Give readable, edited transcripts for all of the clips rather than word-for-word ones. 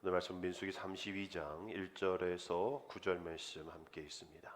오늘 말씀 민수기 32장 1절에서 9절 말씀 함께 있습니다.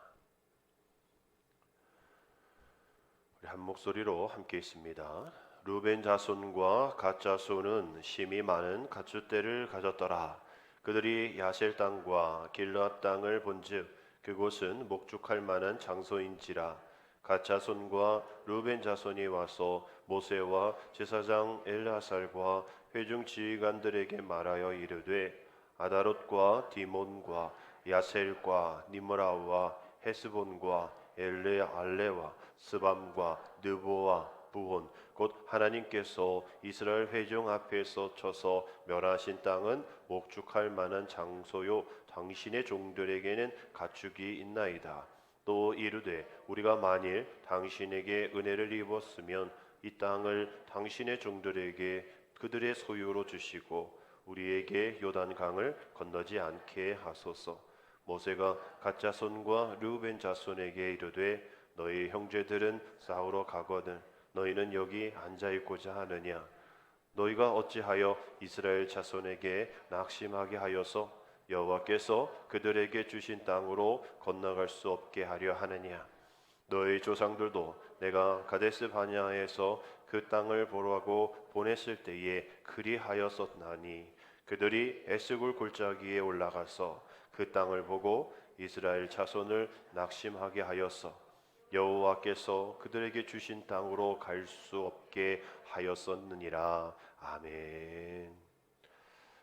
우리 한 목소리로 함께 있습니다. 루벤 자손과 갓 자손은 심히 많은 가축대를 가졌더라. 그들이 야셀 땅과 길르앗 땅을 본즉 그곳은 목축할 만한 장소인지라. 갓 자손과 루벤 자손이 와서 모세와 제사장 엘르아살과 회중 지휘관들에게 말하여 이르되 아다롯과 디몬과 야셀과 니므라와 헤스본과 엘레알레와 스밤과 느보와 부온 곧 하나님께서 이스라엘 회중 앞에서 쳐서 멸하신 땅은 목축할 만한 장소요 당신의 종들에게는 가축이 있나이다. 또 이르되 우리가 만일 당신에게 은혜를 입었으면 이 땅을 당신의 종들에게 그들의 소유로 주시고 우리에게 요단강을 건너지 않게 하소서. 모세가 갓 자손과 르우벤 자손에게 이르되 너희 형제들은 싸우러 가거든 너희는 여기 앉아 있고자 하느냐? 너희가 어찌하여 이스라엘 자손에게 낙심하게 하여서 여호와께서 그들에게 주신 땅으로 건너갈 수 없게 하려 하느냐? 너희 조상들도 내가 가데스 바냐에서 그 땅을 보라고 보냈을 때에 그리하였었나니 그들이 에스골 골짜기에 올라가서 그 땅을 보고 이스라엘 자손을 낙심하게 하였어 여호와께서 그들에게 주신 땅으로 갈 수 없게 하였었느니라. 아멘.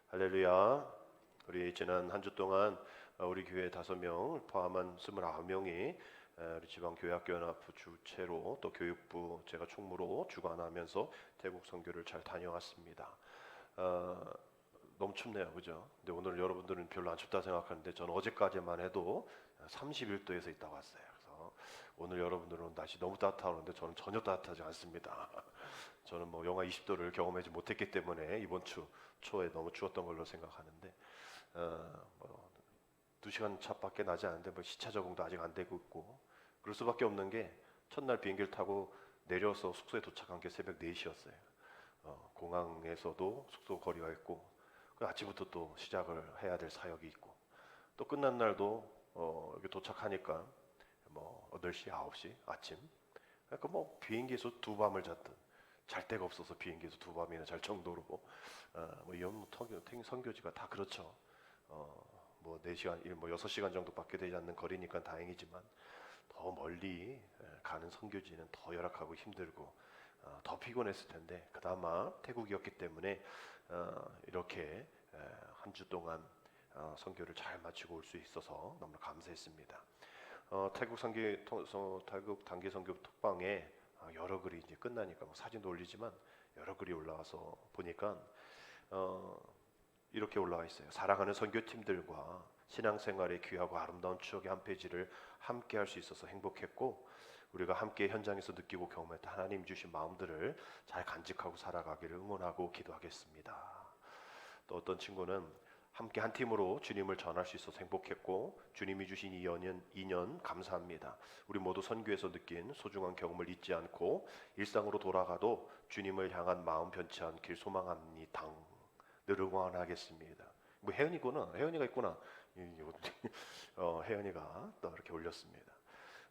할렐루야. 우리 지난 한 주 동안 우리 교회 5명 포함한 29명이 우리 지방교회학교연합 주체로 또 교육부 제가 총무로 주관하면서 태국 선교를 잘 다녀왔습니다. 너무 춥네요, 그죠? 근데 오늘 여러분들은 별로 안 춥다 생각하는데 저는 어제까지만 해도 31도에서 있다 왔어요. 그래서 오늘 여러분들은 날씨 너무 따뜻하는데 저는 전혀 따뜻하지 않습니다. 저는 뭐 영하 20도를 경험하지 못했기 때문에 이번 주 초에 너무 추웠던 걸로 생각하는데 뭐 2시간 차밖에 나지 않는데 뭐 시차 적응도 아직 안 되고 있고 그럴 수밖에 없는 게 첫날 비행기를 타고 내려서 숙소에 도착한 게 새벽 4시였어요. 공항에서도 숙소 거리가 있고 아침부터 또 시작을 해야 될 사역이 있고 또 끝난 날도 여기 도착하니까 뭐 8시, 9시 아침 그러니까 뭐 비행기에서 2밤을 잤든 잘 데가 없어서 비행기에서 2밤이나 잘 정도로 뭐 이런 선교지가 다 그렇죠. 뭐 4시간, 뭐 6시간 정도밖에 되지 않는 거리니까 다행이지만 더 멀리 가는 선교지는 더 열악하고 힘들고 더 피곤했을 텐데 그나마 태국이었기 때문에 이렇게 한 주 동안 선교를 잘 마치고 올 수 있어서 너무 감사했습니다. 태국 단기 선교 톡방에 여러 글이 이제 끝나니까 뭐 사진도 올리지만 여러 글이 올라와서 보니까 이렇게 올라와 있어요. 사랑하는 선교팀들과 신앙생활의 귀하고 아름다운 추억의 한 페이지를 함께 할 수 있어서 행복했고 우리가 함께 현장에서 느끼고 경험했던 하나님 주신 마음들을 잘 간직하고 살아가기를 응원하고 기도하겠습니다. 또 어떤 친구는 함께 한 팀으로 주님을 전할 수 있어서 행복했고 주님이 주신 이 인연 감사합니다. 우리 모두 선교에서 느낀 소중한 경험을 잊지 않고 일상으로 돌아가도 주님을 향한 마음 변치 않길 소망합니다. 늘 응원하겠습니다. 뭐 혜연이가 있구나. 혜연이가 또 이렇게 올렸습니다.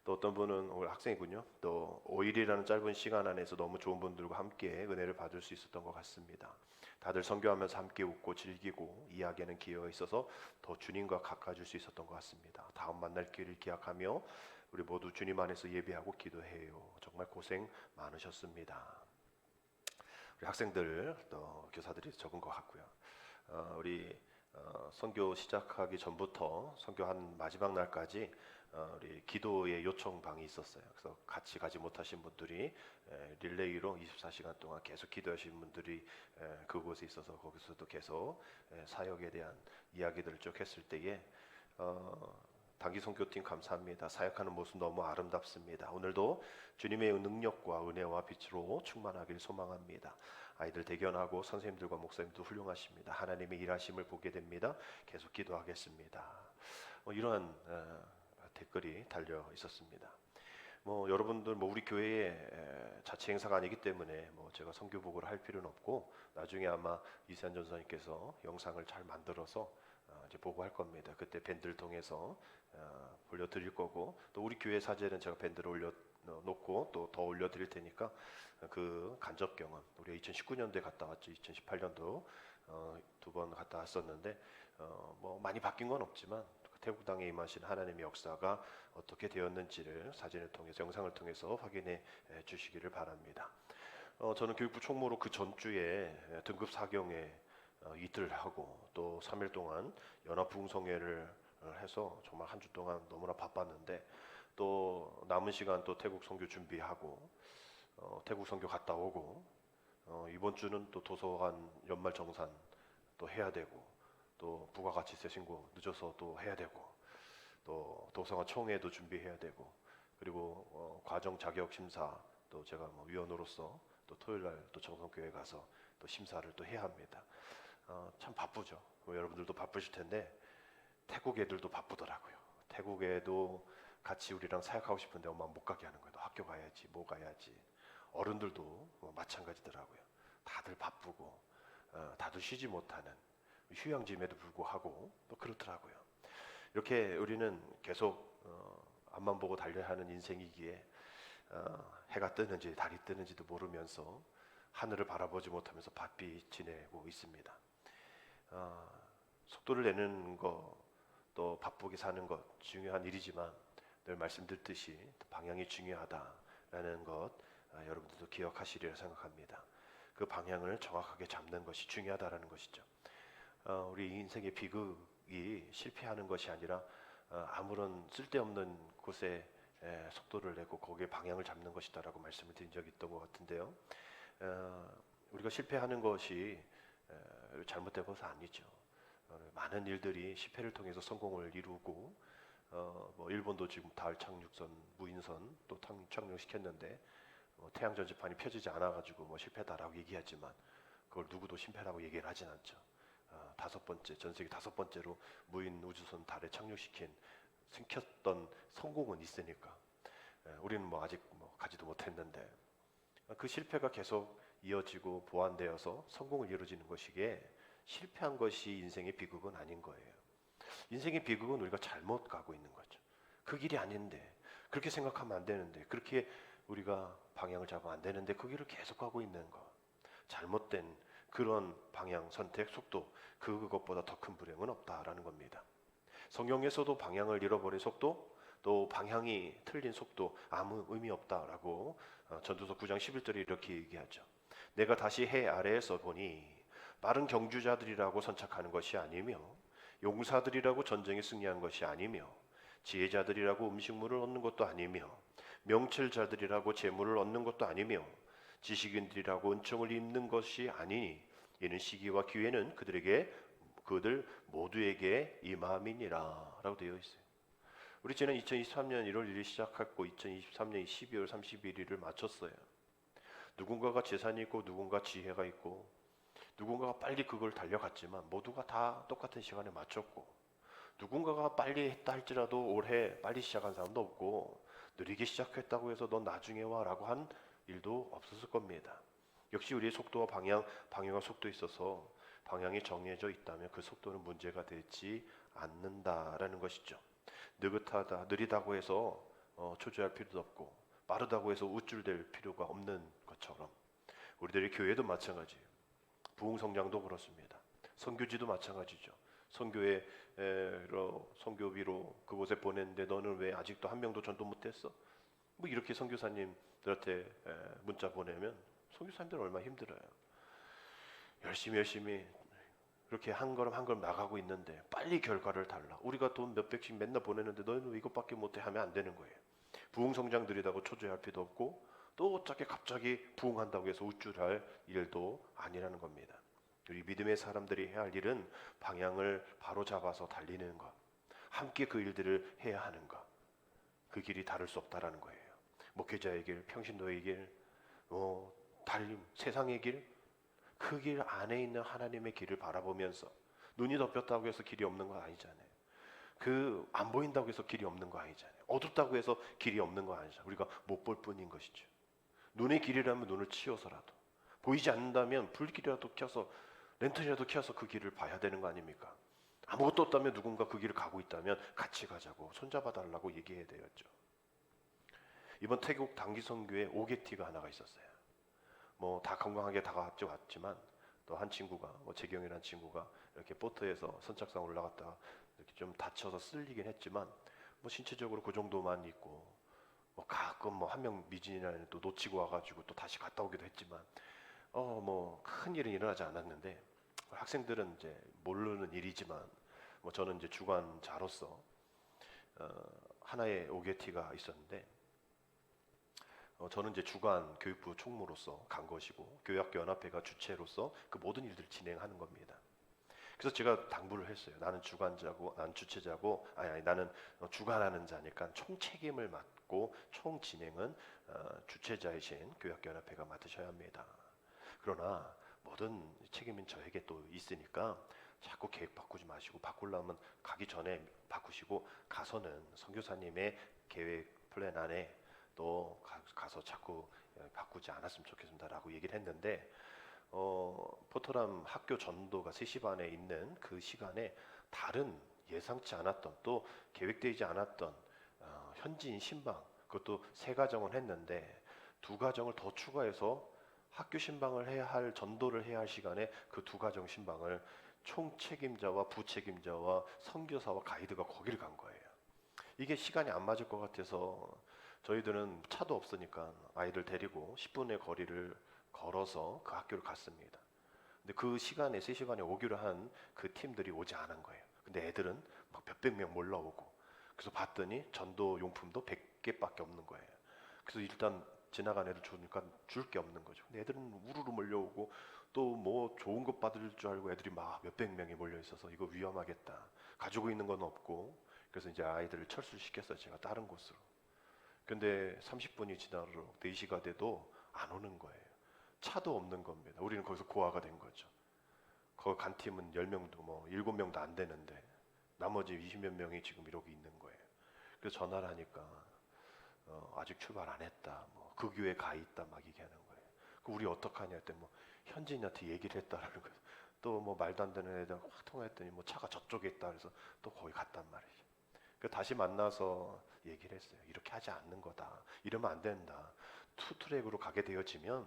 또 어떤 분은 오늘 학생이군요. 또 5일이라는 짧은 시간 안에서 너무 좋은 분들과 함께 은혜를 받을 수 있었던 것 같습니다. 다들 선교하면서 함께 웃고 즐기고 이야기하는 기회가 있어서 더 주님과 가까워질 수 있었던 것 같습니다. 다음 만날 기회를 기약하며 우리 모두 주님 안에서 예배하고 기도해요. 정말 고생 많으셨습니다. 우리 학생들 또 교사들이 적은 것 같고요. 우리 선교 시작하기 전부터 선교한 마지막 날까지 우리 기도의 요청방이 있었어요. 그래서 같이 가지 못하신 분들이 릴레이로 24시간 동안 계속 기도하신 분들이 그곳에 있어서 거기서도 계속 사역에 대한 이야기들을 쭉 했을 때에 단기 선교팀 감사합니다. 사역하는 모습 너무 아름답습니다. 오늘도 주님의 능력과 은혜와 빛으로 충만하길 소망합니다. 아이들 대견하고 선생님들과 목사님도 훌륭하십니다. 하나님의 일하심을 보게 됩니다. 계속 기도하겠습니다. 이러한 댓글이 달려 있었습니다. 여러분들 우리 교회의 자치 행사가 아니기 때문에 제가 선교 보고를 할 필요는 없고 나중에 아마 이세한 전사님께서 영상을 잘 만들어서 이제 보고할 겁니다. 그때 밴드를 통해서 올려드릴 거고 또 우리 교회 사진은 제가 밴드를 올려 놓고 또 더 올려드릴 테니까 그 간접 경험 우리 2019년도에 갔다 왔죠. 2018년도 두 번 갔다 왔었는데 많이 바뀐 건 없지만 태국 땅에 임하신 하나님의 역사가 어떻게 되었는지를 사진을 통해서 영상을 통해서 확인해 주시기를 바랍니다. 저는 교육부 총무로 그 전주에 등급 사경에 이틀 하고 또 3일 동안 연합 부흥성회를 해서 정말 한 주 동안 너무나 바빴는데 또 남은 시간 또 태국 선교 준비하고 태국 선교 갔다 오고 이번 주는 또 도서관 연말 정산 또 해야 되고 또 부가가치세 신고 늦어서 또 해야 되고 또 도서관 총회도 준비해야 되고 그리고 과정 자격 심사 또 제가 위원으로서 또 토요일 날 또 정성교회 가서 또 심사를 또 해야 합니다. 참 바쁘죠. 여러분들도 바쁘실 텐데 태국 애들도 바쁘더라고요. 태국 애도 같이 우리랑 사역하고 싶은데 엄마 못 가게 하는 거예요. 너 학교 가야지, 뭐 가야지. 어른들도 마찬가지더라고요. 다들 바쁘고 다들 쉬지 못하는 휴양지임에도 불구하고 또 그렇더라고요. 이렇게 우리는 계속 앞만 보고 달려야 하는 인생이기에 해가 뜨는지 달이 뜨는지도 모르면서 하늘을 바라보지 못하면서 바삐 지내고 있습니다. 속도를 내는 것, 또 바쁘게 사는 것 중요한 일이지만 늘 말씀드렸듯이 방향이 중요하다라는 것 여러분들도 기억하시리라 생각합니다. 그 방향을 정확하게 잡는 것이 중요하다라는 것이죠. 우리 인생의 비극이 실패하는 것이 아니라 아무런 쓸데없는 곳에 속도를 내고 거기에 방향을 잡는 것이다라고 말씀을 드린 적이 있던 것 같은데요. 우리가 실패하는 것이 잘못된 것은 아니죠. 많은 일들이 실패를 통해서 성공을 이루고 일본도 지금 달 착륙선, 무인선 또 착륙시켰는데 태양 전지판이 펴지지 않아가지고 실패다라고 얘기하지만 그걸 누구도 실패라고 얘기를 하진 않죠. 다섯 번째 전 세계 다섯 번째로 무인 우주선 달에 시켰던 성공은 있으니까 우리는 아직 가지도 못했는데 그 실패가 계속 이어지고 보완되어서 성공을 이루어지는 것이기에 실패한 것이 인생의 비극은 아닌 거예요. 인생의 비극은 우리가 잘못 가고 있는 거죠. 그 길이 아닌데 그렇게 생각하면 안 되는데 그렇게 우리가 방향을 잡으면 안 되는데 그 길을 계속 가고 있는 것 잘못된 그런 방향 선택 속도 그것보다 더 큰 불행은 없다라는 겁니다. 성경에서도 방향을 잃어버린 속도 또 방향이 틀린 속도 아무 의미 없다라고 전도서 9장 11절에 이렇게 얘기하죠. 내가 다시 해 아래에서 보니 빠른 경주자들이라고 선착하는 것이 아니며 용사들이라고 전쟁에 승리한 것이 아니며 지혜자들이라고 음식물을 얻는 것도 아니며 명철자들이라고 재물을 얻는 것도 아니며 지식인들이라고 은총을 입는 것이 아니니 이는 시기와 기회는 그들 모두에게 임함이니라 라고 되어 있어요. 우리 지난 2023년 1월 1일 시작했고 2023년 12월 31일을 마쳤어요. 누군가가 재산이 있고 누군가 지혜가 있고 누군가가 빨리 그걸 달려갔지만 모두가 다 똑같은 시간에 마쳤고 누군가가 빨리 했다 할지라도 올해 빨리 시작한 사람도 없고 느리게 시작했다고 해서 넌 나중에 와 라고 한 일도 없었을 겁니다. 역시 우리의 속도와 방향과 속도에 있어서 방향이 정해져 있다면 그 속도는 문제가 되지 않는다라는 것이죠. 느긋하다, 느리다고 해서 초조할 필요도 없고 빠르다고 해서 우쭐댈 필요가 없는 것처럼 우리들의 교회도 마찬가지예요. 부흥성장도 그렇습니다. 선교지도 마찬가지죠. 선교회 선교비로 그곳에 보냈는데 너는 왜 아직도 한 명도 전도 못했어? 이렇게 선교사님들한테 문자 보내면 선교사님들은 얼마나 힘들어요. 열심히 이렇게 한 걸음 한 걸음 나가고 있는데 빨리 결과를 달라. 우리가 돈 몇백씩 맨날 보내는데 너희는 왜 이것밖에 못해 하면 안 되는 거예요. 부흥성장 느리다고 초조할 필요도 없고 또 어떻게 갑자기 부흥한다고 해서 우쭐할 일도 아니라는 겁니다. 우리 믿음의 사람들이 해야 할 일은 방향을 바로 잡아서 달리는 것, 함께 그 일들을 해야 하는 것, 그 길이 다를 수 없다라는 거예요. 목회자의 길, 평신도의 길, 달림, 세상의 길, 그 길 안에 있는 하나님의 길을 바라보면서 눈이 덮였다고 해서 길이 없는 건 아니잖아요. 그 안 보인다고 해서 길이 없는 거 아니잖아요. 어둡다고 해서 길이 없는 거 아니잖아요. 우리가 못 볼 뿐인 것이죠. 눈의 길이라면 눈을 치워서라도, 보이지 않는다면 불길이라도 켜서, 랜턴이라도 켜서 그 길을 봐야 되는 거 아닙니까? 아무것도 없다면 누군가 그 길을 가고 있다면 같이 가자고, 손잡아 달라고 얘기해야 되었죠. 이번 태국 단기 선교에 오게티가 하나가 있었어요. 뭐 다 건강하게 다 왔지만 또 한 친구가, 뭐 재경이라는 친구가 이렇게 보트에서 선착상 올라갔다가 이렇게 좀 다쳐서 쓸리긴 했지만 뭐 신체적으로 그 정도만 있고, 뭐 가끔 뭐 한 명 미진이라는 또 놓치고 와가지고 또 다시 갔다 오기도 했지만 뭐 큰 일은 일어나지 않았는데, 학생들은 이제 모르는 일이지만 뭐 저는 이제 주관자로서 하나의 오게티가 있었는데, 저는 이제 주관 교육부 총무로서 간 것이고 교육학교 연합회가 주체로서 그 모든 일들을 진행하는 겁니다. 그래서 제가 당부를 했어요. 나는 주관자고, 나는 주체자고, 아니 나는 주관하는 자니까 총 책임을 맡고 총 진행은 주체자이신 교육학교 연합회가 맡으셔야 합니다. 그러나 모든 책임은 저에게 또 있으니까 자꾸 계획 바꾸지 마시고, 바꾸려면 가기 전에 바꾸시고, 가서는 선교사님의 계획 플랜 안에 또 가서 자꾸 바꾸지 않았으면 좋겠습니다라고 얘기를 했는데, 포터람 학교 전도가 3시 반에 있는 그 시간에 다른 예상치 않았던, 또 계획되지 않았던 현지인 신방, 그것도 3가정을 했는데 2가정을 더 추가해서 학교 신방을 해야 할, 전도를 해야 할 시간에 그 2가정 신방을 총 책임자와 부책임자와 선교사와 가이드가 거기를 간 거예요. 이게 시간이 안 맞을 것 같아서 저희들은 차도 없으니까 아이들 데리고 10분의 거리를 걸어서 그 학교를 갔습니다. 근데 그 시간에, 3시간에 오기로 한 그 팀들이 오지 않은 거예요. 근데 애들은 막 몇백 명 몰려오고, 그래서 봤더니 전도 용품도 100개밖에 없는 거예요. 그래서 일단 지나간 애들 주니까 줄 게 없는 거죠. 근데 애들은 우르르 몰려오고, 또 뭐 좋은 것 받을 줄 알고 애들이 막 몇백 명이 몰려 있어서 이거 위험하겠다. 가지고 있는 건 없고, 그래서 이제 아이들을 철수시켰어요. 제가 다른 곳으로. 근데 30분이 지나도록 4시가 돼도 안 오는 거예요. 차도 없는 겁니다. 우리는 거기서 고아가 된 거죠. 거기 간 팀은 10명도 뭐 7명도 안 되는데 나머지 20몇 명이 지금 이러고 있는 거예요. 그래서 전화를 하니까 아직 출발 안 했다. 뭐 그 교회 가 있다 막 얘기하는 거예요. 우리 어떡하냐 했더니 뭐 현지인한테 얘기를 했다라는 거예요. 또 뭐 말도 안 되는 애들 확 통화했더니 뭐 차가 저쪽에 있다 그래서 또 거기 갔단 말이죠. 다시 만나서 얘기를 했어요. 이렇게 하지 않는 거다. 이러면 안 된다. 투트랙으로 가게 되어지면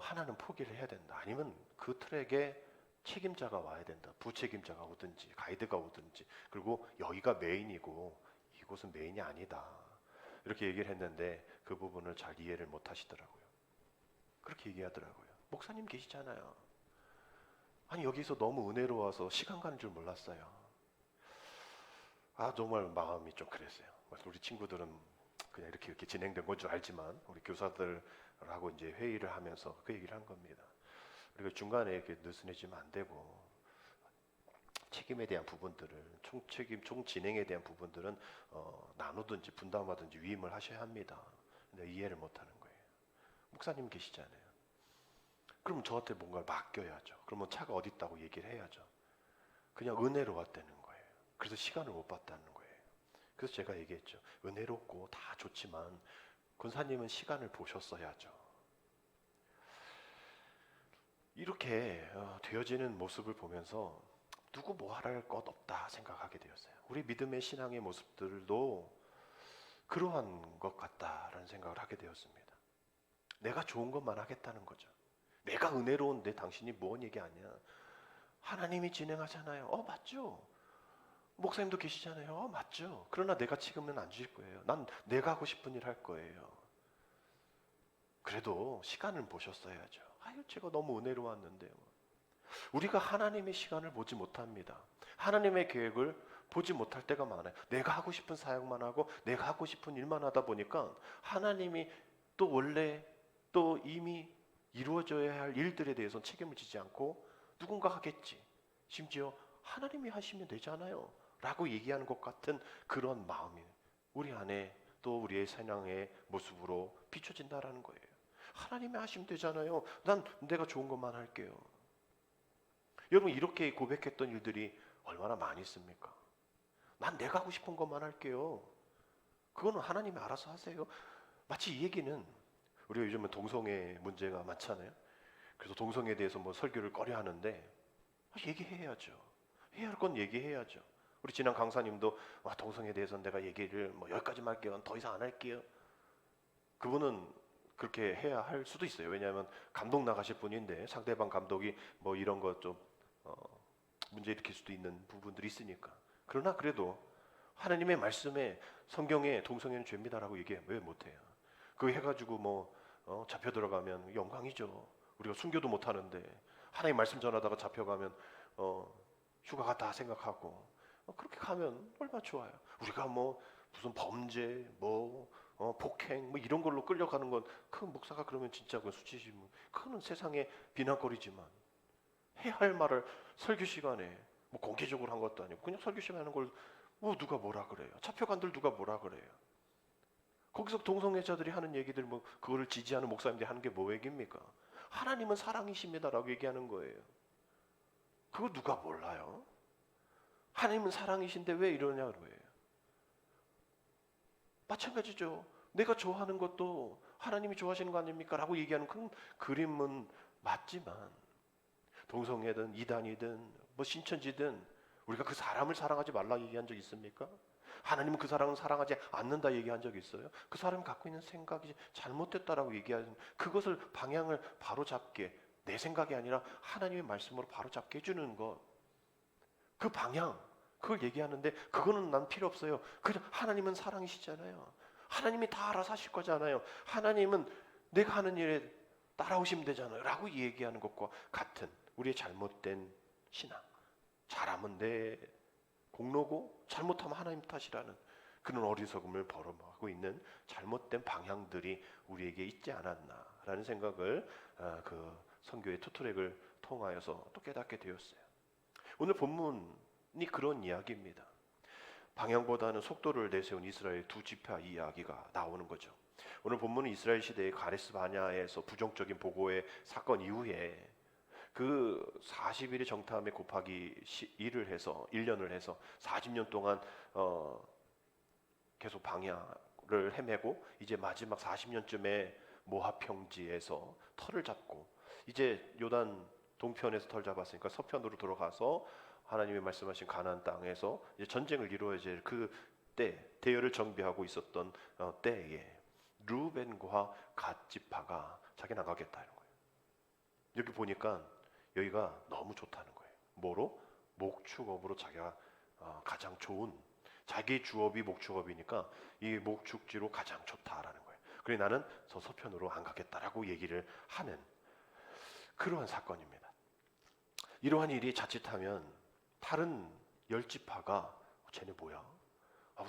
하나는 포기를 해야 된다. 아니면 그 트랙에 책임자가 와야 된다. 부책임자가 오든지 가이드가 오든지. 그리고 여기가 메인이고 이곳은 메인이 아니다. 이렇게 얘기를 했는데 그 부분을 잘 이해를 못 하시더라고요. 그렇게 얘기하더라고요. 목사님 계시잖아요. 아니 여기서 너무 은혜로워서 시간 가는 줄 몰랐어요. 정말 마음이 좀 그랬어요. 우리 친구들은 그냥 이렇게 진행된 건 줄 알지만 우리 교사들하고 이제 회의를 하면서 그 얘기를 한 겁니다. 우리가 중간에 이렇게 느슨해지면 안 되고, 책임에 대한 부분들을, 총책임, 총진행에 대한 부분들은 나누든지 분담하든지 위임을 하셔야 합니다. 근데 이해를 못 하는 거예요. 목사님 계시잖아요. 그럼 저한테 뭔가를 맡겨야죠. 그러면 차가 어디 있다고 얘기를 해야죠. 그냥 은혜로 왔다는 거예요. 그래서 시간을 못 봤다는 거예요. 그래서 제가 얘기했죠. 은혜롭고 다 좋지만 권사님은 시간을 보셨어야죠. 이렇게 되어지는 모습을 보면서 누구 뭐 할 것 없다 생각하게 되었어요. 우리 믿음의 신앙의 모습들도 그러한 것 같다라는 생각을 하게 되었습니다. 내가 좋은 것만 하겠다는 거죠. 내가 은혜로운데 당신이 뭔 얘기 아니야. 하나님이 진행하잖아요. 맞죠. 목사님도 계시잖아요. 맞죠. 그러나 내가 지금은 안 주실 거예요. 난 내가 하고 싶은 일 할 거예요. 그래도 시간을 보셨어야죠. 제가 너무 은혜로웠는데요. 우리가 하나님의 시간을 보지 못합니다. 하나님의 계획을 보지 못할 때가 많아요. 내가 하고 싶은 사역만 하고 내가 하고 싶은 일만 하다 보니까 하나님이 또 원래 또 이미 이루어져야 할 일들에 대해서는 책임을 지지 않고 누군가 하겠지. 심지어 하나님이 하시면 되잖아요. 라고 얘기하는 것 같은 그런 마음이 우리 안에 또 우리의 신앙의 모습으로 비춰진다라는 거예요. 하나님이 하시면 되잖아요. 난 내가 좋은 것만 할게요. 여러분 이렇게 고백했던 일들이 얼마나 많이 있습니까? 난 내가 하고 싶은 것만 할게요. 그거는 하나님이 알아서 하세요. 마치 이 얘기는 우리가 요즘은 동성애 문제가 많잖아요. 그래서 동성애에 대해서 뭐 설교를 꺼려 하는데 얘기해야죠. 해야 할 건 얘기해야죠. 우리 지난 강사님도 동성애에 대해서 내가 얘기를 뭐 여기까지만 할게요. 더 이상 안 할게요. 그분은 그렇게 해야 할 수도 있어요. 왜냐하면 감독 나가실 분인데 상대방 감독이 뭐 이런 것 좀 문제 일으킬 수도 있는 부분들이 있으니까. 그러나 그래도 하나님의 말씀에 성경에 동성애는 죄입니다라고 얘기해 왜 못해요? 그거 해가지고 뭐 잡혀 들어가면 영광이죠. 우리가 순교도 못하는데 하나님 말씀 전하다가 잡혀가면 휴가 갔다 생각하고 그렇게 가면 얼마나 좋아요. 우리가 뭐 무슨 범죄 뭐 폭행 뭐 이런 걸로 끌려가는 건 그 목사가 그러면 진짜 그 수치심 그거는 세상에 비난거리지만 해야 할 말을 설교 시간에 뭐 공개적으로 한 것도 아니고 그냥 설교 시간에 하는 걸 뭐 누가 뭐라 그래요? 잡혀간들 누가 뭐라 그래요? 거기서 동성애자들이 하는 얘기들 뭐 그거를 지지하는 목사님들이 하는 게 뭐 얘기입니까? 하나님은 사랑이십니다라고 얘기하는 거예요. 그거 누가 몰라요? 하나님은 사랑이신데 왜 이러냐고 해요. 마찬가지죠. 내가 좋아하는 것도 하나님이 좋아하시는 거 아닙니까? 라고 얘기하는 그 그림은 맞지만 동성애든 이단이든 뭐 신천지든 우리가 그 사람을 사랑하지 말라 얘기한 적 있습니까? 하나님은 그 사람을 사랑하지 않는다 얘기한 적 있어요? 그 사람이 갖고 있는 생각이 잘못됐다라고 얘기하는 그것을 방향을 바로잡게 내 생각이 아니라 하나님의 말씀으로 바로잡게 해주는 것 그 방향 그걸 얘기하는데 그거는 난 필요 없어요. 그냥 하나님은 사랑이시잖아요. 하나님이 다 알아서 하실 거잖아요. 하나님은 내가 하는 일에 따라오시면 되잖아요. 라고 얘기하는 것과 같은 우리의 잘못된 신앙. 잘하면 내 공로고 잘못하면 하나님 탓이라는 그런 어리석음을 벌어하고 있는 잘못된 방향들이 우리에게 있지 않았나라는 생각을 그 선교의 투트랙을 통하여서 또 깨닫게 되었어요. 오늘 본문이 그런 이야기입니다. 방향보다는 속도를 내세운 이스라엘 두 지파 이야기가 나오는 거죠. 오늘 본문은 이스라엘 시대의 가데스 바냐에서 부정적인 보고의 사건 이후에 그 40일의 정탐에 곱하기 1을 해서 1년을 해서 40년 동안 계속 방향을 헤매고 이제 마지막 40년쯤에 모압 평지에서 터를 잡고 이제 요단 동편에서 털 잡았으니까 서편으로 들어가서 하나님이 말씀하신 가나안 땅에서 이제 전쟁을 이루어야 될 그 때 대열을 정비하고 있었던 때에 루벤과 갓 지파가 자기 나가겠다 이런 거예요. 여기 보니까 여기가 너무 좋다는 거예요. 뭐로? 목축업으로 자기가 가장 좋은 자기 주업이 목축업이니까 이 목축지로 가장 좋다라는 거예요. 그래 나는 저 서편으로 안 가겠다라고 얘기를 하는 그러한 사건입니다. 이러한 일이 자칫하면 다른 열지파가 쟤네 뭐야?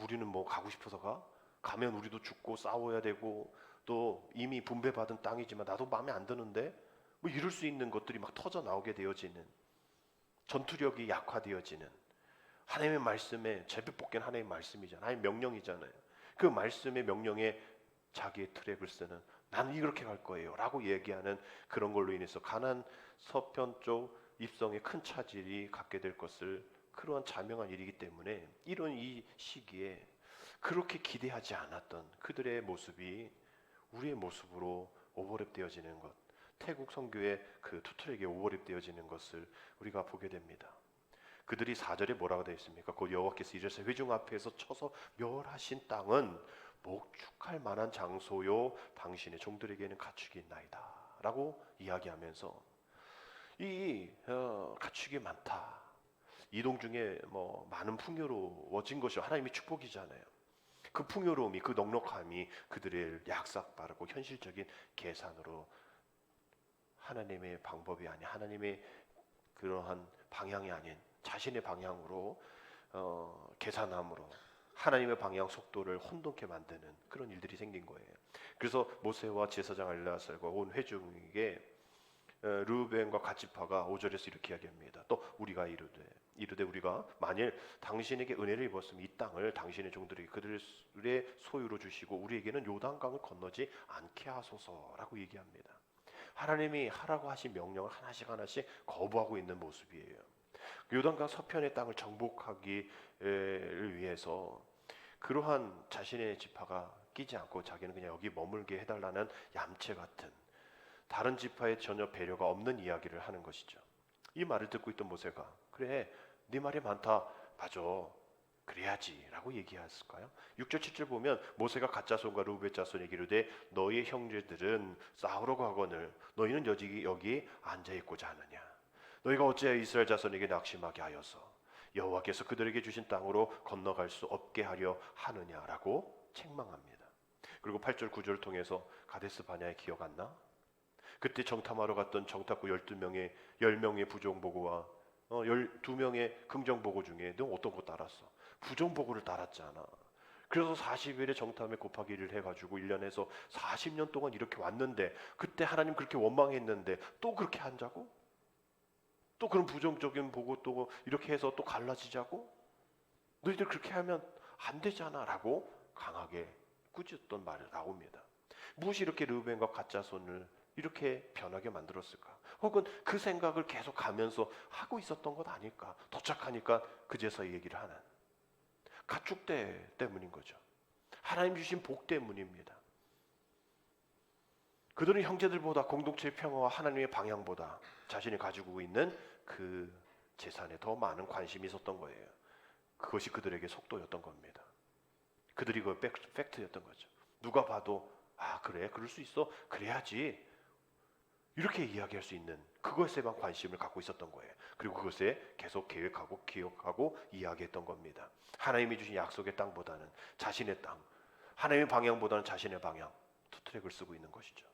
우리는 뭐 가고 싶어서 가? 가면 우리도 죽고 싸워야 되고 또 이미 분배받은 땅이지만 나도 마음에 안 드는데 뭐 이럴 수 있는 것들이 막 터져 나오게 되어지는 전투력이 약화되어지는 하나님의 말씀에 제비뽑기는 하나님의 말씀이잖아요. 하나님의 명령이잖아요. 그 말씀의 명령에 자기의 트랙을 쓰는 나는 이렇게 갈 거예요 라고 얘기하는 그런 걸로 인해서 가나안 서편 쪽 입성에 큰 차질이 갖게 될 것을 그러한 자명한 일이기 때문에 이런 이 시기에 그렇게 기대하지 않았던 그들의 모습이 우리의 모습으로 오버랩 되어지는 것 태국 선교의 그 투트랙에 오버랩 되어지는 것을 우리가 보게 됩니다. 그들이 4절에 뭐라고 되어 있습니까? 곧 여호와께서 이르시되 회중 앞에서 쳐서 멸하신 땅은 목축할 만한 장소요 당신의 종들에게는 가축이 있나이다 라고 이야기하면서 이 가축이 많다. 이동 중에 뭐 많은 풍요로워진 것이 하나님의 축복이잖아요. 그 풍요로움이 그 넉넉함이 그들의 약삭 빠르고 현실적인 계산으로 하나님의 방법이 아닌 하나님의 그러한 방향이 아닌 자신의 방향으로 계산함으로 하나님의 방향 속도를 혼돈케 만드는 그런 일들이 생긴 거예요. 그래서 모세와 제사장 엘리야살과 온 회중에게 르우벤과 갓 지파가 5절에서 이렇게 이야기합니다. 또 우리가 이르되 우리가 만일 당신에게 은혜를 입었으면 이 땅을 당신의 종들에게 그들의 소유로 주시고 우리에게는 요단강을 건너지 않게 하소서라고 얘기합니다. 하나님이 하라고 하신 명령을 하나씩 하나씩 거부하고 있는 모습이에요. 요단강 서편의 땅을 정복하기를 위해서 그러한 자신의 지파가 끼지 않고 자기는 그냥 여기 머물게 해달라는 얌체 같은 다른 지파에 전혀 배려가 없는 이야기를 하는 것이죠. 이 말을 듣고 있던 모세가 그래 네 말이 많다 맞아 그래야지 라고 얘기했을까요? 6절 7절 보면 모세가 갓 자손과 르우벤 자손에게 이르되 너희의 형제들은 싸우러 가거늘 너희는 여기 앉아있고자 하느냐 너희가 어찌하여 이스라엘 자손에게 낙심하게 하여서 여호와께서 그들에게 주신 땅으로 건너갈 수 없게 하려 하느냐라고 책망합니다. 그리고 8절 9절을 통해서 가데스 바냐의 기억 안 나? 그때 정탐하러 갔던 정탐구 10명의 부정보고와 12명의 긍정보고 중에 너 어떤 거 따랐어? 부정보고를 따랐잖아. 그래서 40일에 정탐에 곱하기 1을 해가지고 1년에서 40년 동안 이렇게 왔는데 그때 하나님 그렇게 원망했는데 또 그렇게 한다고? 또 그런 부정적인 보고 또 이렇게 해서 또 갈라지자고? 너희들 그렇게 하면 안 되잖아 라고 강하게 꾸짖었던 말이 나옵니다. 무엇이 이렇게 르우벤과 갓자손을 이렇게 변하게 만들었을까? 혹은 그 생각을 계속 가면서 하고 있었던 것 아닐까? 도착하니까 그제서 얘기를 하는 가축대 때문인 거죠. 하나님 주신 복 때문입니다. 그들은 형제들보다 공동체의 평화와 하나님의 방향보다 자신이 가지고 있는 그 재산에 더 많은 관심이 있었던 거예요. 그것이 그들에게 속도였던 겁니다. 그들이 그 팩트였던 거죠. 누가 봐도 아 그래 그럴 수 있어 그래야지 이렇게 이야기할 수 있는 그것에만 관심을 갖고 있었던 거예요. 그리고 그것에 계속 계획하고 기억하고 이야기했던 겁니다. 하나님이 주신 약속의 땅보다는 자신의 땅, 하나님의 방향보다는 자신의 방향, 투트랙을 쓰고 있는 것이죠.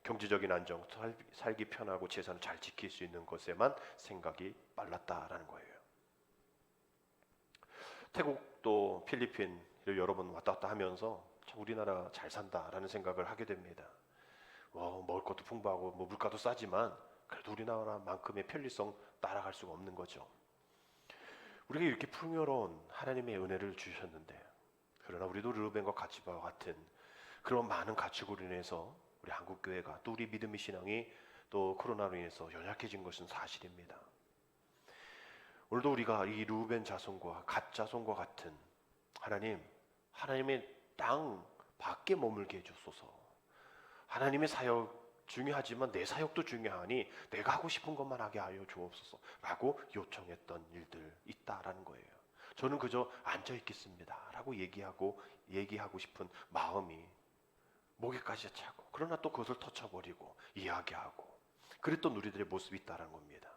경제적인 안정, 살기 편하고 재산을 잘 지킬 수 있는 것에만 생각이 빨랐다라는 거예요. 태국도 필리핀을 여러 번 왔다 갔다 하면서 참 우리나라 잘 산다라는 생각을 하게 됩니다. 먹을 것도 풍부하고 물가도 싸지만 그래도 우리나라만큼의 편리성 따라갈 수가 없는 거죠. 우리가 이렇게 풍요로운 하나님의 은혜를 주셨는데 그러나 우리도 르우벤과 갓지바와 같은 그런 많은 가축으로 인해서 우리 한국교회가 또 우리 믿음의 신앙이 또 코로나로 인해서 연약해진 것은 사실입니다. 오늘도 우리가 이 르우벤 자손과 갓 자손과 같은 하나님의 땅 밖에 머물게 해주소서. 하나님의 사역 중요하지만 내 사역도 중요하니 내가 하고 싶은 것만 하게 하여 주옵소서 라고 요청했던 일들 있다라는 거예요. 저는 그저 앉아있겠습니다 라고 얘기하고 싶은 마음이 목에까지 차고 그러나 또 그것을 터쳐버리고 이야기하고 그랬던 우리들의 모습이 있다는 겁니다.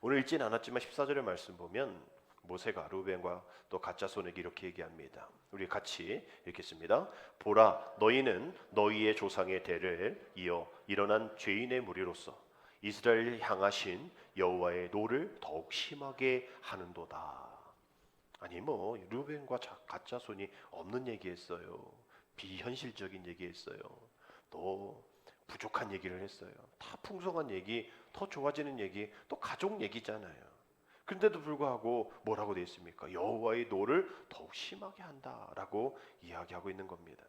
오늘 읽지는 않았지만 14절의 말씀 보면 모세가 르우벤과 또 갓자손에게 이렇게 얘기합니다. 우리 같이 읽겠습니다. 보라 너희는 너희의 조상의 대를 이어 일어난 죄인의 무리로서 이스라엘을 향하신 여호와의 노를 더욱 심하게 하는도다. 아니 르우벤과 갓자손이 없는 얘기했어요. 비현실적인 얘기했어요. 또 부족한 얘기를 했어요. 다 풍성한 얘기, 더 좋아지는 얘기, 또 가족 얘기잖아요. 그런데도 불구하고 뭐라고 되어 있습니까? 여호와의 노를 더욱 심하게 한다라고 이야기하고 있는 겁니다.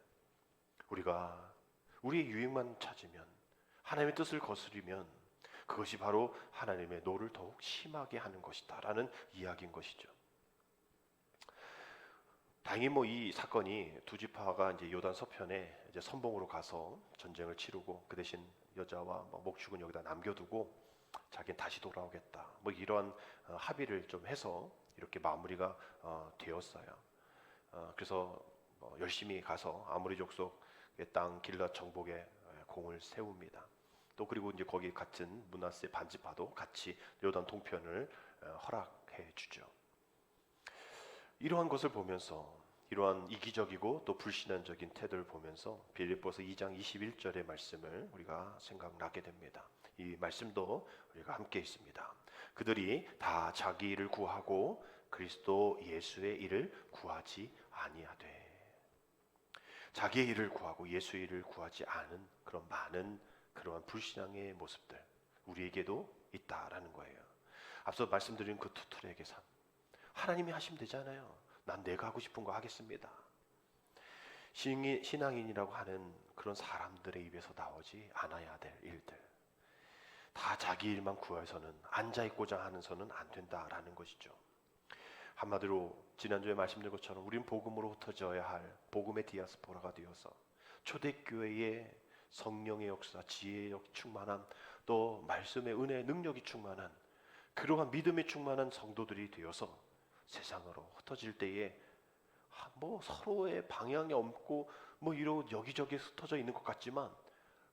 우리가 우리의 유익만 찾으면 하나님의 뜻을 거스르면 그것이 바로 하나님의 노를 더욱 심하게 하는 것이다라는 이야기인 것이죠. 다행히 이 사건이 두 지파가 이제 요단 서편에 이제 선봉으로 가서 전쟁을 치르고 그 대신 여자와 목축은 여기다 남겨두고 자기는 다시 돌아오겠다. 이런 합의를 좀 해서 이렇게 마무리가 되었어요. 그래서 열심히 가서 아모리 족속의 땅 길앗 정복에 공을 세웁니다. 또 그리고 이제 거기 같은 므낫세 반지파도 같이 요단 동편을 허락해 주죠. 이러한 것을 보면서 이러한 이기적이고 또 불신앙적인 태도를 보면서 빌립보서 2장 21절의 말씀을 우리가 생각나게 됩니다. 이 말씀도 우리가 함께 있습니다. 그들이 다 자기 일을 구하고 그리스도 예수의 일을 구하지 아니하되. 자기의 일을 구하고 예수의 일을 구하지 않은 그런 많은 그러한 불신앙의 모습들 우리에게도 있다라는 거예요. 앞서 말씀드린 그 투트랙의 삶 하나님이 하시면 되잖아요. 난 내가 하고 싶은 거 하겠습니다. 신앙인이라고 하는 그런 사람들의 입에서 나오지 않아야 될 일들. 다 자기 일만 구해서는 앉아있고자 하는서는 안 된다라는 것이죠. 한마디로 지난주에 말씀드린 것처럼 우리는 복음으로 흩어져야 할 복음의 디아스포라가 되어서 초대교회의 성령의 역사, 지혜의 충만함, 또 말씀의 은혜의 능력이 충만한 그러한 믿음이 충만한 성도들이 되어서 세상으로 흩어질 때에 뭐 서로의 방향이 없고 뭐 이런 여기저기 흩어져 있는 것 같지만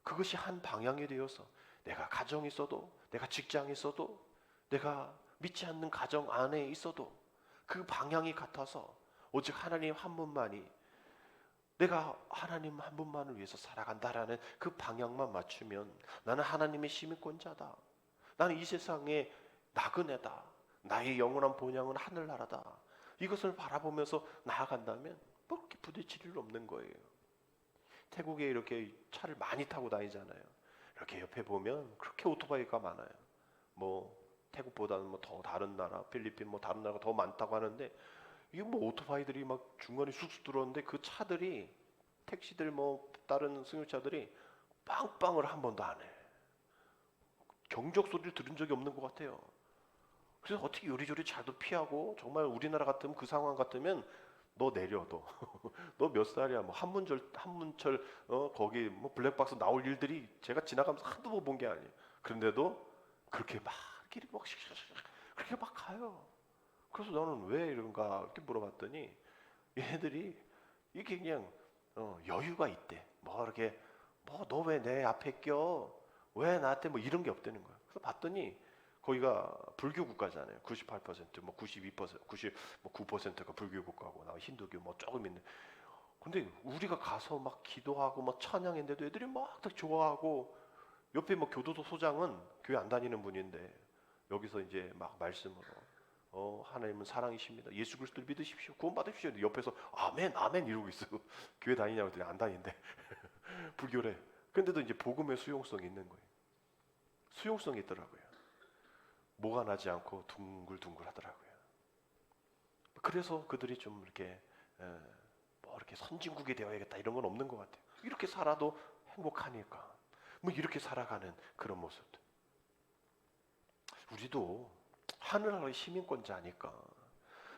그것이 한 방향이 되어서 내가 가정이 있어도 내가 직장이 있어도 내가 믿지 않는 가정 안에 있어도 그 방향이 같아서 오직 하나님 한 분만이 내가 하나님 한 분만을 위해서 살아간다라는 그 방향만 맞추면 나는 하나님의 시민권자다. 나는 이 세상의 나그네다. 나의 영원한 본향은 하늘나라다. 이것을 바라보면서 나아간다면 뭐 그렇게 부딪힐 일 없는 거예요. 태국에 이렇게 차를 많이 타고 다니잖아요. 이렇게 옆에 보면 그렇게 오토바이가 많아요. 뭐 태국보다는 뭐 더 다른 나라, 필리핀 뭐 다른 나라가 더 많다고 하는데 이게 뭐 오토바이들이 막 중간에 쑥쑥 들어오는데 그 차들이 택시들 뭐 다른 승용차들이 빵빵을 한 번도 안 해. 경적 소리를 들은 적이 없는 것 같아요. 그래서 어떻게 요리조리 잘도 피하고 정말 우리나라 같으면 그 상황 같으면 너 내려 너. 너 몇 살이야? 뭐 한문철 거기 뭐 블랙박스 나올 일들이 제가 지나가면서 한두 번 본 게 아니에요. 그런데도 그렇게 막 길이 막 그렇게 막 가요. 그래서 너는 왜 이런가 이렇게 물어봤더니 얘네들이 이게 그냥 여유가 있대. 뭐 이렇게 뭐 너 왜 내 앞에 껴? 왜 나한테 뭐 이런 게 없다는 거야. 그래서 봤더니 거기가 불교 국가잖아요. 98%뭐 92% 99%가 불교 국가고 나 힌두교 뭐 조금 있는. 근데 우리가 가서 막 기도하고 막 찬양했는데도 애들이 막 좋아하고 옆에 뭐 교도소 소장은 교회 안 다니는 분인데 여기서 이제 막 말씀으로 하나님은 사랑이십니다. 예수 그리스도를 믿으십시오. 구원 받으십시오. 옆에서 아멘 아멘 이러고 있어. 교회 다니냐고 했더니 안 다닌대. 불교래. 근데도 이제 복음의 수용성이 있는 거예요. 수용성이 있더라고요. 뭐가 나지 않고 둥글둥글 하더라고요. 그래서 그들이 좀 이렇게 뭐 이렇게 선진국이 되어야겠다 이런 건 없는 것 같아요. 이렇게 살아도 행복하니까 뭐 이렇게 살아가는 그런 모습들. 우리도 하늘나라의 시민권자니까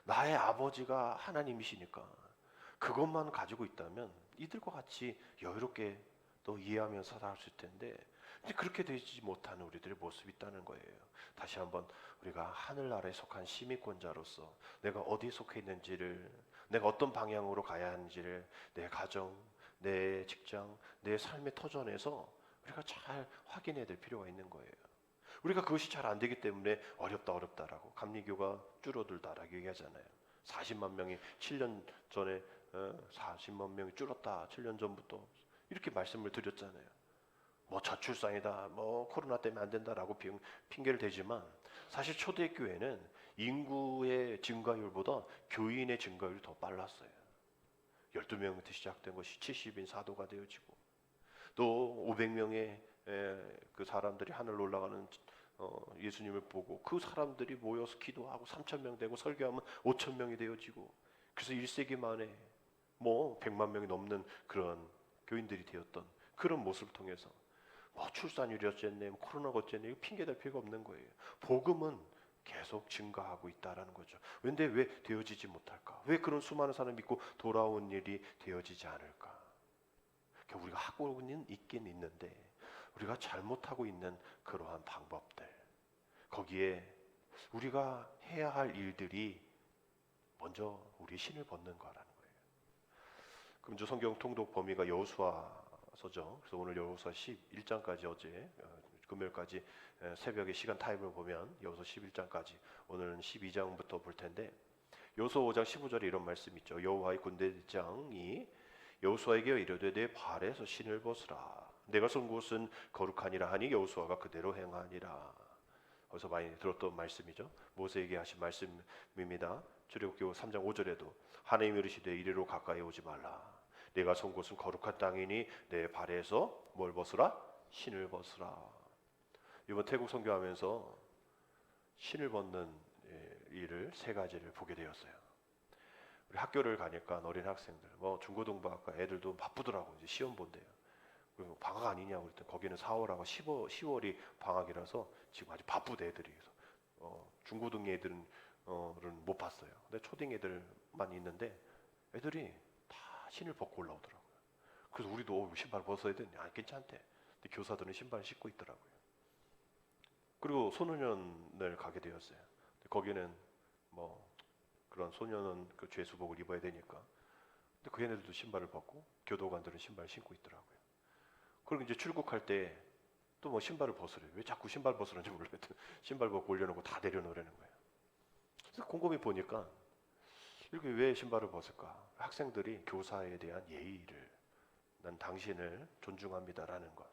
나의 아버지가 하나님이시니까 그것만 가지고 있다면 이들과 같이 여유롭게 또 이해하면서 살아갈 수 있을 텐데 이제 그렇게 되지 못하는 우리들의 모습이 있다는 거예요. 다시 한번 우리가 하늘나라에 속한 시민권자로서 내가 어디에 속해 있는지를 내가 어떤 방향으로 가야 하는지를 내 가정, 내 직장, 내 삶의 터전에서 우리가 잘 확인해야 될 필요가 있는 거예요. 우리가 그것이 잘 안 되기 때문에 어렵다라고 감리교가 줄어들다라고 얘기하잖아요. 40만 명이 7년 전에 40만 명이 줄었다. 7년 전부터 이렇게 말씀을 드렸잖아요. 뭐 저출산이다, 뭐 코로나 때문에 안 된다라고 핑계를 대지만 사실 초대교회는 인구의 증가율보다 교인의 증가율이 더 빨랐어요. 12명부터 시작된 것이 70인 사도가 되어지고 또 500명의 그 사람들이 하늘로 올라가는 예수님을 보고 그 사람들이 모여서 기도하고 3,000명 되고 설교하면 5,000명이 되어지고 그래서 1세기 만에 뭐 100만 명이 넘는 그런 교인들이 되었던 그런 모습을 통해서 뭐 출산율이 어쨌네, 뭐 코로나가 어쨌네 이거 핑계댈 필요가 없는 거예요. 복음은 계속 증가하고 있다라는 거죠. 근데 왜 되어지지 못할까? 왜 그런 수많은 사람을 믿고 돌아온 일이 되어지지 않을까? 우리가 하고는 있긴 있는데 우리가 잘못하고 있는 그러한 방법들 거기에 우리가 해야 할 일들이 먼저 우리 신을 벗는 거라는 거예요. 금주 성경 통독 범위가 여호수아서죠. 그래서 오늘 여호수아 11장까지 어제 금요일까지 새벽에 시간 타임을 보면 여호수아 11장까지 오늘은 12장부터 볼 텐데 여호수아 5장 15절에 이런 말씀이 있죠. 여호와의 군대장이 여호수아에게 이르되 내 발에서 신을 벗으라. 내가 선 곳은 거룩하니라 하니 여호수아가 그대로 행하니라. 어디서 많이 들었던 말씀이죠. 모세에게 하신 말씀입니다. 출애굽기 3장 5절에도 하나님이 이르시되 이리로 가까이 오지 말라. 내가 선 곳은 거룩한 땅이니 내 발에서 뭘 벗으라? 신을 벗으라. 이번 태국 선교하면서 신을 벗는 일을 세 가지를 보게 되었어요. 우리 학교를 가니까 어린 학생들, 뭐 중고등부학과 애들도 바쁘더라고 이제 시험 본대요. 그리고 방학 아니냐고 그랬더니 거기는 4월하고 10월이 방학이라서 지금 아주 바쁘대 애들이. 그래서 중고등 애들은 못 봤어요. 근데 초등 애들만 있는데 애들이 다 신을 벗고 올라오더라고요. 그래서 우리도 신발 벗어야 되냐? 아, 괜찮대. 근데 교사들은 신발 신고 있더라고요. 그리고 소노년을 가게 되었어요. 거기는 뭐 그런 소년은 그 죄수복을 입어야 되니까. 근데 그 애들도 신발을 벗고 교도관들은 신발 신고 있더라고요. 그리고 이제 출국할 때 또 뭐 신발을 벗으래요. 왜 자꾸 신발 벗으는지 모르겠어요. 신발 벗고 올려놓고 다 내려놓으라는 거예요. 그래서 곰곰이 보니까 이렇게 왜 신발을 벗을까? 학생들이 교사에 대한 예의를, 난 당신을 존중합니다라는 것.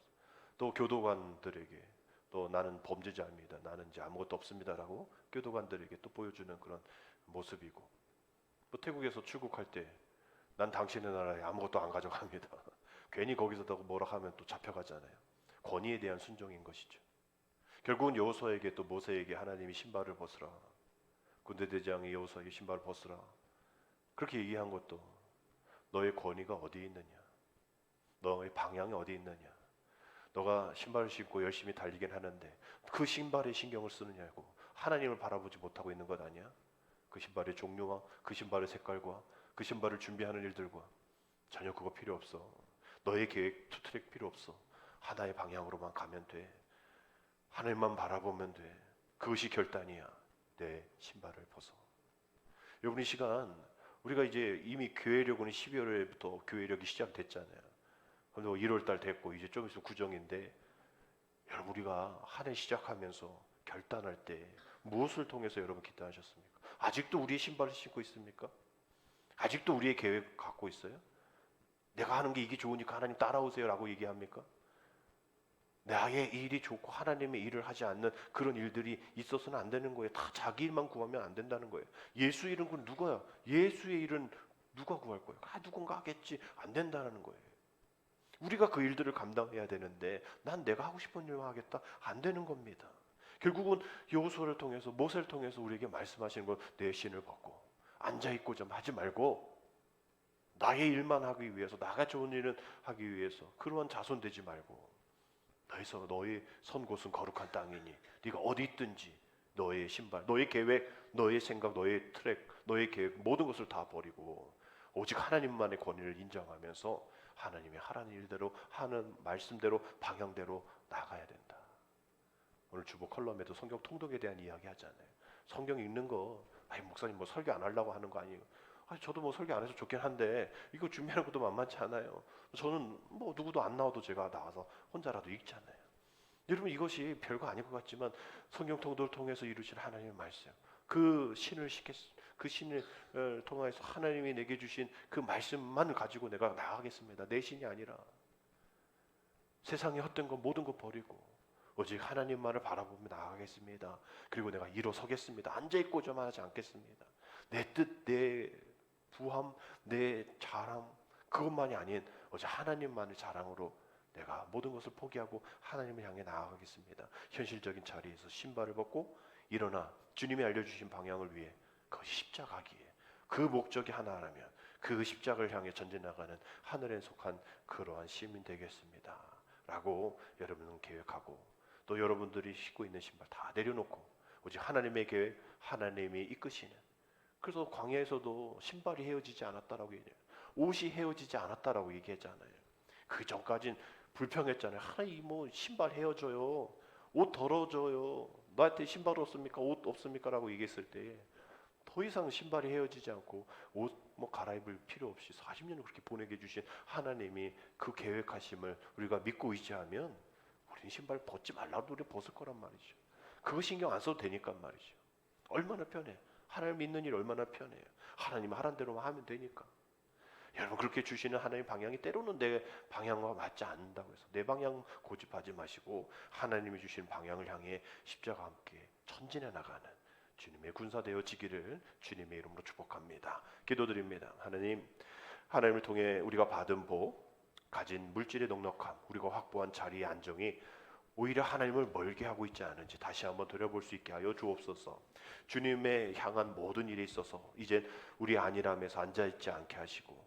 또 교도관들에게 또 나는 범죄자입니다. 나는 이제 아무것도 없습니다라고 교도관들에게 또 보여주는 그런 모습이고, 또 태국에서 출국할 때 난 당신의 나라에 아무것도 안 가져갑니다. 괜히 거기서다가 뭐라 하면 또 잡혀가잖아요. 권위에 대한 순종인 것이죠. 결국은 여호수아에게 또 모세에게 하나님이 신발을 벗으라. 군대대장이 여호수아에게 신발을 벗으라. 그렇게 얘기한 것도 너의 권위가 어디에 있느냐? 너의 방향이 어디에 있느냐? 너가 신발을 신고 열심히 달리긴 하는데 그 신발에 신경을 쓰느냐고. 하나님을 바라보지 못하고 있는 것 아니야? 그 신발의 종류와 그 신발의 색깔과 그 신발을 준비하는 일들과 전혀 그거 필요 없어. 너의 계획, 투트랙 필요 없어. 하나의 방향으로만 가면 돼. 하늘만 바라보면 돼. 그것이 결단이야. 내 신발을 벗어. 여러분, 이 시간 우리가 이제 이미 교회력은 12월부터 교회력이 시작됐잖아요. 근데 1월 달 됐고 이제 좀 있으면 구정인데, 여러분 우리가 한 해 시작하면서 결단할 때 무엇을 통해서 여러분 기도하셨습니까? 아직도 우리의 신발을 신고 있습니까? 아직도 우리의 계획 갖고 있어요? 내가 하는 게 이게 좋으니까 하나님 따라오세요 라고 얘기합니까? 나의 일이 좋고 하나님의 일을 하지 않는 그런 일들이 있어서는 안 되는 거예요. 다 자기 일만 구하면 안 된다는 거예요. 예수 일은 그 누구야? 예수의 일은 누가 구할 거예요? 누군가 하겠지. 안 된다는 거예요. 우리가 그 일들을 감당해야 되는데 난 내가 하고 싶은 일만 하겠다. 안 되는 겁니다. 결국은 여호수아를 통해서, 모세를 통해서 우리에게 말씀하시는 건 내 신을 벗고 앉아있고 좀 하지 말고 나의 일만 하기 위해서, 나가 좋은 일을 하기 위해서 그러한 자손 되지 말고 너의 선 곳은 거룩한 땅이니 네가 어디 있든지 너의 신발, 너의 계획, 너의 생각, 너의 트랙, 너의 계획 모든 것을 다 버리고 오직 하나님만의 권위를 인정하면서 하나님이 하라는 일대로, 하는 말씀대로, 방향대로 나가야 된다. 오늘 주보 컬럼에도 성경 통독에 대한 이야기 하잖아요. 성경 읽는 거, 아니 목사님 뭐 설교 안 하려고 하는 거 아니에요. 아니 저도 뭐 설교 안 해서 좋긴 한데 이거 준비하는 것도 만만치 않아요. 저는 뭐 누구도 안 나와도 제가 나와서 혼자라도 읽잖아요. 여러분 이것이 별거 아닌 것 같지만 성경 통독을 통해서 이루신 하나님의 말씀, 그 신을 통해서 하나님이 내게 주신 그 말씀만 가지고 내가 나아가겠습니다. 내 신이 아니라 세상의 헛된 것 모든 것 버리고 오직 하나님만을 바라보며 나아가겠습니다. 그리고 내가 일어서겠습니다. 앉아있고자만 하지 않겠습니다. 내 뜻, 내 부함, 내 자랑 그것만이 아닌 오직 하나님만의 자랑으로 내가 모든 것을 포기하고 하나님을 향해 나아가겠습니다. 현실적인 자리에서 신발을 벗고 일어나 주님이 알려주신 방향을 위해, 그것이 십자가기에 그 목적이 하나라면 그 십자가를 향해 전진나가는 하늘에 속한 그러한 시민 되겠습니다 라고 여러분은 계획하고, 또 여러분들이 신고 있는 신발 다 내려놓고 오직 하나님의 계획, 하나님이 이끄시는. 그래서 광야에서도 신발이 헤어지지 않았다라고 얘기해요. 옷이 헤어지지 않았다라고 얘기했잖아요. 그 전까진 불평했잖아요. 하나님 뭐 신발 헤어져요, 옷 더러워져요, 나한테 신발 없습니까, 옷 없습니까 라고 얘기했을 때 더 이상 신발이 헤어지지 않고 옷 뭐 갈아입을 필요 없이 40년을 그렇게 보내게 주신 하나님이 그 계획하심을 우리가 믿고 의지하면 우리는 신발 벗지 말라도 우리 벗을 거란 말이죠. 그거 신경 안 써도 되니까 말이죠. 얼마나 편해. 하나님 믿는 일 얼마나 편해요. 하나님 하란 대로만 하면 되니까. 여러분 그렇게 주시는 하나님 방향이 때로는 내 방향과 맞지 않는다고 해서 내 방향 고집하지 마시고 하나님이 주신 방향을 향해 십자가와 함께 전진해 나가는 주님의 군사 되어지기를 주님의 이름으로 축복합니다. 기도드립니다. 하나님을 통해 우리가 받은 복, 가진 물질의 넉넉함, 우리가 확보한 자리의 안정이 오히려 하나님을 멀게 하고 있지 않은지 다시 한번 돌아볼 수 있게 하여 주옵소서. 주님의 향한 모든 일에 있어서 이제 우리 안일함에서 앉아있지 않게 하시고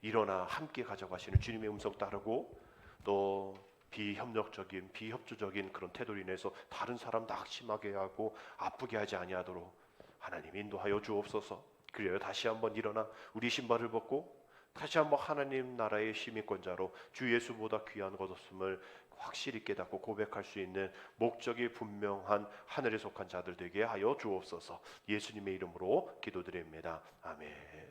일어나 함께 가져가시는 주님의 음성 따르고 또 비협력적인 비협조적인 그런 태도로 인해서 다른 사람 낙심하게 하고 아프게 하지 아니하도록 하나님 인도하여 주옵소서. 그래요 다시 한번 일어나 우리 신발을 벗고 다시 한번 하나님 나라의 시민권자로 주 예수보다 귀한 것 없음을 확실히 깨닫고 고백할 수 있는 목적이 분명한 하늘에 속한 자들 되게 하여 주옵소서. 예수님의 이름으로 기도드립니다. 아멘.